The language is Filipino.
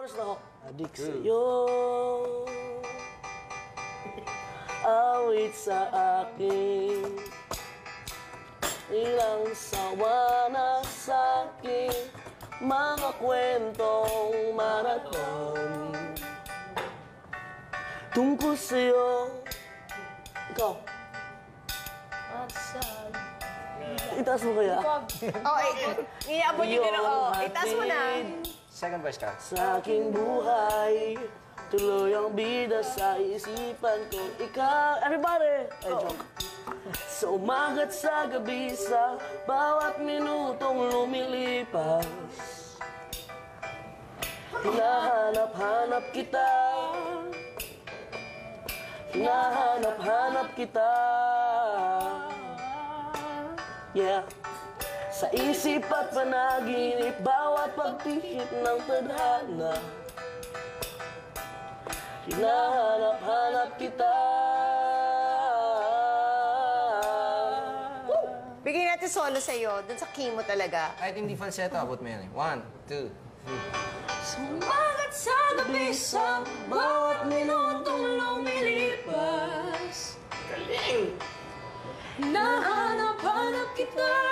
Oras na ako. Adik sa'yo, awit sa akin, ilang sawa na sa'kin, mga kwentong marathon tungkol sa'yo. Ikaw. Itaas mo kaya? Iabot yung gano'n. Itaas mo na. Second verse ka. Sa aking buhay, tuloy ang bida sa isipan ko. Ikaw, everybody! Ay, joke. Sa umaga't sa gabi, sa bawat minutong lumilipas, hinahanap-hanap kita. Hinahanap-hanap kita. Yeah. Sa isip at panaginip, bawat pagtihit ng tadhana, hinahanap-hanap kita. Bigyan natin solo sa'yo, dun sa key mo talaga. Kahit hindi falsetto, abot mo yan eh. 1, 2, 3. Sumagat sa gabi, sa bawat minutong lumilipas, galing! Hinahanap-hanap kita.